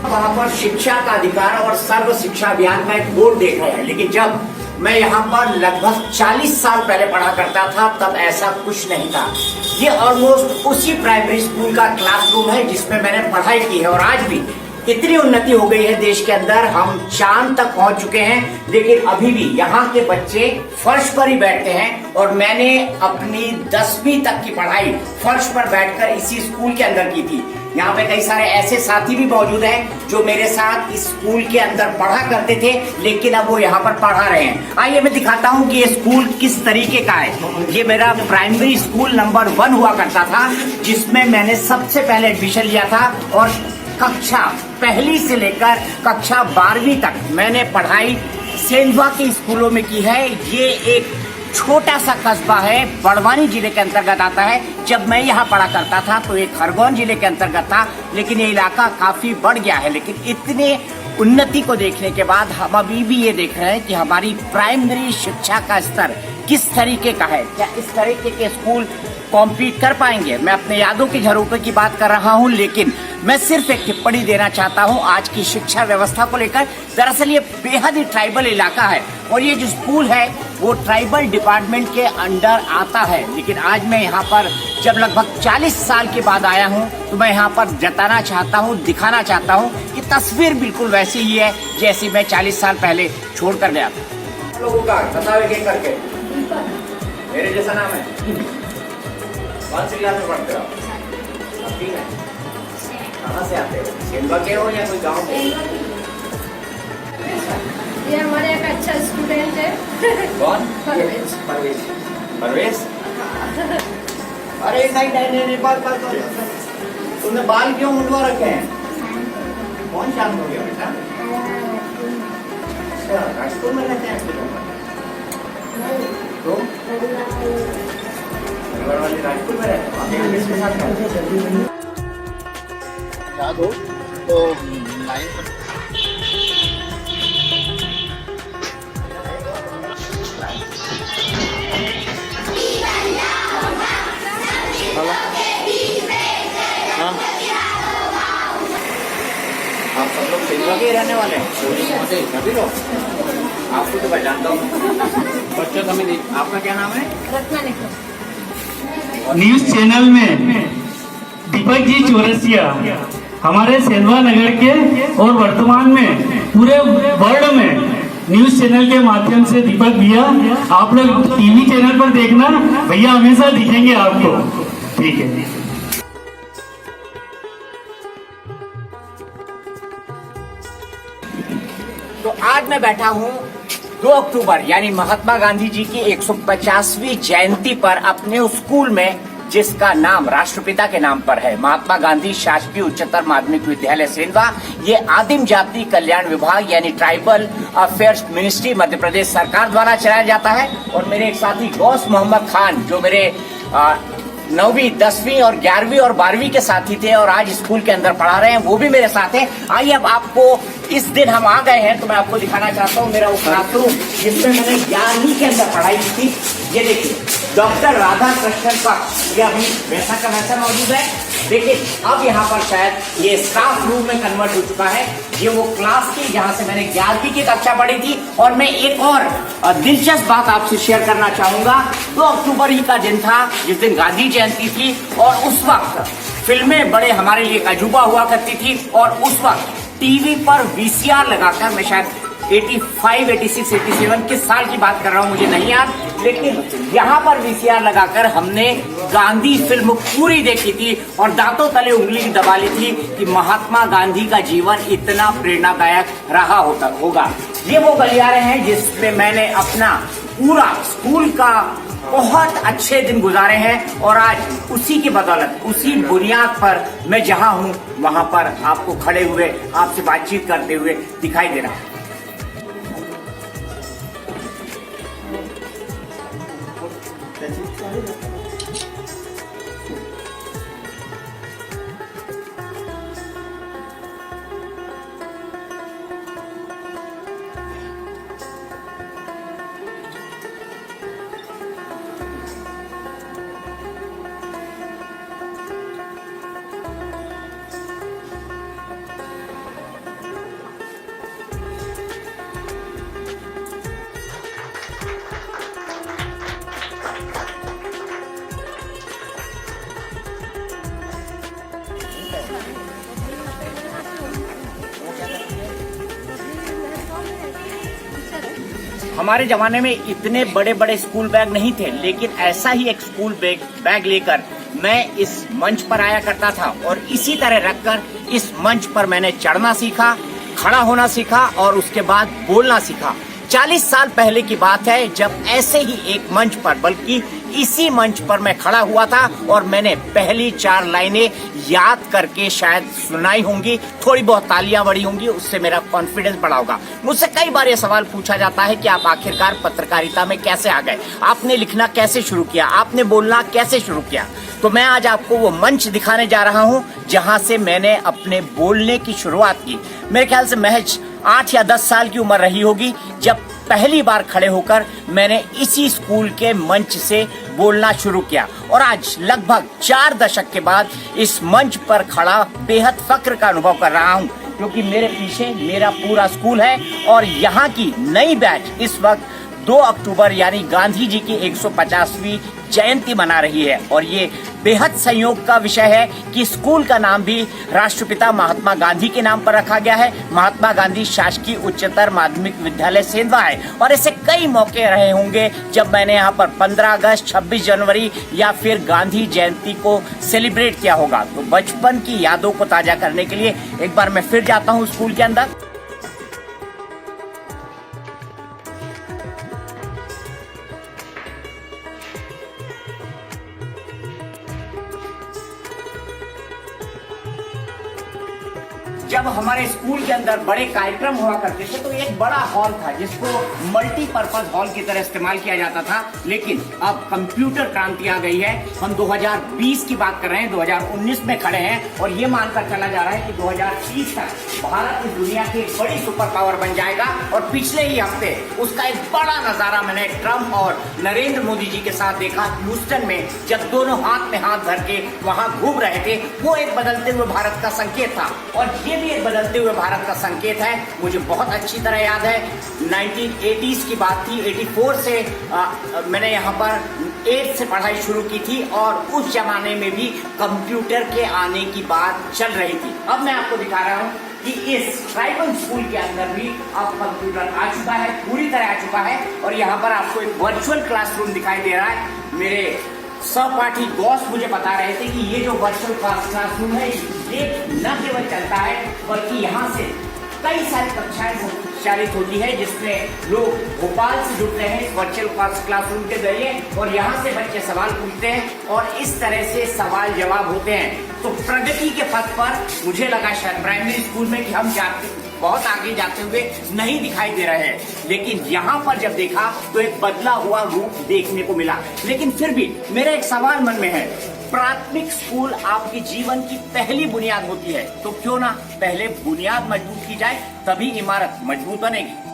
वहाँ पर शिक्षा का अधिकार और सर्व शिक्षा अभियान का एक बोर्ड देखा है, लेकिन जब मैं यहाँ पर लगभग 40 साल पहले पढ़ा करता था तब ऐसा कुछ नहीं था। ये ऑलमोस्ट उसी प्राइमरी स्कूल का क्लासरूम है जिसमें मैंने पढ़ाई की है और आज भी इतनी उन्नति हो गई है देश के अंदर, हम चांद तक पहुंच चुके हैं, लेकिन अभी भी यहाँ के बच्चे फर्श पर ही बैठते हैं। और मैंने अपनी 10वीं तक की पढ़ाई फर्श पर बैठकर इसी स्कूल के अंदर की थी। यहाँ पे कई सारे ऐसे साथी भी मौजूद हैं जो मेरे साथ इस स्कूल के अंदर पढ़ा करते थे, लेकिन अब वो यहाँ पर पढ़ा रहे हैं। आइए मैं दिखाता हूँ कि ये स्कूल किस तरीके का है। ये मेरा प्राइमरी स्कूल नंबर 1 हुआ करता था, जिसमें मैंने सबसे पहले एडमिशन लिया था और कक्षा पहली से लेकर कक्षा 12वीं तक मैंने पढ़ाई सेंधवा के स्कूलों में की है। ये एक छोटा सा कस्बा है, बड़वानी जिले के अंतर्गत आता है। जब मैं यहाँ पढ़ा करता था तो ये खरगोन जिले के अंतर्गत था, लेकिन ये इलाका काफी बढ़ गया है। लेकिन इतने उन्नति को देखने के बाद हम अभी भी ये देख रहे हैं कि हमारी प्राइमरी शिक्षा का स्तर किस तरीके का है। क्या इस तरीके के स्कूल कॉम्पीट कर पाएंगे? मैं अपने यादों के झरोखे की बात कर रहा हूं, लेकिन मैं सिर्फ एक टिप्पणी देना चाहता हूं आज की शिक्षा व्यवस्था को लेकर। दरअसल ये बेहद ही ट्राइबल इलाका है और ये जो स्कूल है वो ट्राइबल डिपार्टमेंट के अंडर आता है। लेकिन आज मैं यहाँ पर जब लगभग 40 साल के बाद आया हूँ तो मैं यहाँ पर जताना चाहता हूँ, दिखाना चाहता हूँ कि तस्वीर बिल्कुल वैसी ही है जैसी मैं 40 साल पहले छोड़ कर गया था। लोगों का बताओ एक करके। मेरे जैसा नाम है, कौन सी क्लास में पढ़ते हो? कहाँ से आते हो? सेंधवा के हो या कोई गाँव के? ये हमारे एक अच्छा स्टूडेंट है। कौन? परवेश। परवेश। परवेश? अरे नहीं बाल तुमने बाल क्यों मुंडवा रखे हैं? कौन शांत हो गया बेटा? अच्छा, राजपुर में रहते हैं आपके लोग? तो परिवार वाले राजपुर में रहते हैं, किसके साथ रहते? याद हो तो लाइन आप सब लोग सेंधवा के रहने वाले हैं? सभी लोग? आपको तो मैं जानता हूँ। बच्चा कमी नहीं। आपका क्या नाम है? रत्ना निकल। न्यूज चैनल में दीपक जी चौरसिया हमारे सेंधवा नगर के और वर्तमान में पूरे वर्ल्ड में न्यूज चैनल के माध्यम से दीपक भैया आप लोग टीवी चैनल पर देखना, भैया हमेशा दिखेंगे आपको। ठीक है। तो आज मैं बैठा हूँ 2 अक्टूबर यानी महात्मा गांधी जी की 150वीं जयंती पर अपने उस स्कूल में जिसका नाम राष्ट्रपिता के नाम पर है, महात्मा गांधी शासकीय उच्चतर माध्यमिक विद्यालय सेंधवा। ये आदिम जाति कल्याण विभाग यानी tribal affairs ministry Madhya Pradesh सरकार द्वारा चलाया जाता है। और मेरे एक साथी गौस मोहम्मद खान जो मेरे 9वीं 10वीं और 11वीं और 12वीं के साथी थे और आज स्कूल के अंदर पढ़ा रहे हैं, वो भी मेरे साथ हैं। आइए अब आपको इस दिन हम आ गए हैं तो मैं आपको दिखाना चाहता हूँ मेरा वो क्लासरूम जिसमें मैंने 11वीं के अंदर पढ़ाई की थी। ये देखिए डॉक्टर राधा कृष्णन का ये अभी वैसा का वैसा मौजूद है, लेकिन अब यहाँ पर शायद ये स्टाफ रूम में कन्वर्ट हो चुका है। ये वो क्लास थी जहाँ से मैंने 11वीं की कक्षा पढ़ी थी। और मैं एक और दिलचस्प बात आपसे शेयर करना चाहूंगा। 2 अक्टूबर ही का दिन था जिस दिन गांधी जयंती थी और उस वक्त फिल्में बड़े हमारे लिए अजूबा हुआ करती थी और उस वक्त टीवी पर VCR लगाकर, मैं शायद 85, 86, 87 किस साल की बात कर रहा हूँ मुझे नहीं याद, लेकिन यहाँ पर VCR लगाकर हमने गांधी फिल्म पूरी देखी थी और दांतों तले उंगली दबा ली थी कि महात्मा गांधी का जीवन इतना प्रेरणादायक रहा होगा। ये वो गलियारे हैं जिसमें मैंने अपना पूरा स्कूल का बहुत अच्छे दिन गुजारे हैं और आज उसी की बदौलत, उसी बुनियाद पर मैं जहां हूं वहां पर आपको खड़े हुए आपसे बातचीत करते हुए दिखाई दे रहा है। हमारे जमाने में इतने बड़े बड़े स्कूल बैग नहीं थे, लेकिन ऐसा ही एक स्कूल बैग लेकर मैं इस मंच पर आया करता था और इसी तरह रखकर इस मंच पर मैंने चढ़ना सीखा, खड़ा होना सीखा और उसके बाद बोलना सीखा। 40 साल पहले की बात है जब ऐसे ही एक मंच पर, बल्कि इसी मंच पर मैं खड़ा हुआ था और मैंने पहली 4 लाइनें याद करके शायद सुनाई होंगी, थोड़ी बहुत तालियां बड़ी होंगी, उससे मेरा कॉन्फिडेंस बढ़ा होगा। मुझसे कई बार ये सवाल पूछा जाता है कि आप आखिरकार पत्रकारिता में कैसे आ गए, आपने लिखना कैसे शुरू किया, आपने बोलना कैसे शुरू किया। तो मैं आज आपको वो मंच दिखाने जा रहा हूँ जहाँ से मैंने अपने बोलने की शुरुआत की। मेरे ख्याल से महज 8 या 10 साल की उम्र रही होगी जब पहली बार खड़े होकर मैंने इसी स्कूल के मंच से बोलना शुरू किया और आज लगभग 4 दशक के बाद इस मंच पर खड़ा बेहद फक्र का अनुभव कर रहा हूं, क्योंकि मेरे पीछे मेरा पूरा स्कूल है और यहाँ की नई बैच इस वक्त 2 अक्टूबर यानी गांधी जी की 150वीं जयंती मना रही है। और ये बेहद संयोग का विषय है कि स्कूल का नाम भी राष्ट्रपिता महात्मा गांधी के नाम पर रखा गया है। महात्मा गांधी शासकीय उच्चतर माध्यमिक विद्यालय सेंधवा है और ऐसे कई मौके रहे होंगे जब मैंने यहाँ पर 15 अगस्त, 26 जनवरी या फिर गांधी जयंती को सेलिब्रेट किया होगा। तो बचपन की यादों को ताजा करने के लिए एक बार मैं फिर जाता हूँ स्कूल के अंदर। जब हमारे स्कूल के अंदर बड़े कार्यक्रम हुआ करते थे तो एक बड़ा हॉल था जिसको मल्टीपर्पज हॉल की तरह इस्तेमाल किया जाता था, लेकिन अब कंप्यूटर क्रांति आ गई है। हम 2020 की बात कर रहे हैं, 2019 में खड़े हैं और ये मानकर चला जा रहा है कि 2030 तक भारत इस दुनिया की एक बड़ी सुपर पावर बन जाएगा। और पिछले ही हफ्ते उसका एक बड़ा नजारा मैंने ट्रम्प और नरेंद्र मोदी जी के साथ देखा ह्यूस्टन में, जब दोनों हाथ में हाथ धर के वहां घूम रहे थे। वो एक बदलते हुए भारत का संकेत था और ये भी एक बदलते हुए भारत का संकेत है। मुझे बहुत अच्छी तरह याद है 1980s की बात थी, 84 से मैंने यहाँ पर 8 से पढ़ाई शुरू की थी और उस जमाने में भी कंप्यूटर के आने की बात चल रही थी। अब मैं आपको दिखा रहा हूँ कि इस ट्राइबल स्कूल के अंदर भी अब कंप्यूटर आ चुका है, पूरी तरह आ चुका है और यहाँ पर आपको एक वर्चुअल क्लासरूम दिखाई दे रहा है। मेरे सहपाठी गौस मुझे बता रहे थे कि ये जो वर्चुअल क्लासरूम है ये न केवल चलता है बल्कि यहाँ से कई सारी कक्षाएं संचालित होती है जिसमें लोग भोपाल से जुड़ रहे हैं वर्चुअल क्लासरूम के जरिए और यहाँ से बच्चे सवाल पूछते हैं और इस तरह से सवाल जवाब होते हैं। तो प्रगति के पथ पर मुझे लगा शायद प्राइमरी स्कूल में कि हम बहुत आगे जाते हुए नहीं दिखाई दे रहे हैं, लेकिन यहाँ पर जब देखा तो एक बदला हुआ रूप देखने को मिला। लेकिन फिर भी मेरा एक सवाल मन में है, प्राथमिक स्कूल आपके जीवन की पहली बुनियाद होती है, तो क्यों ना पहले बुनियाद मजबूत की जाए, तभी इमारत मजबूत बनेगी।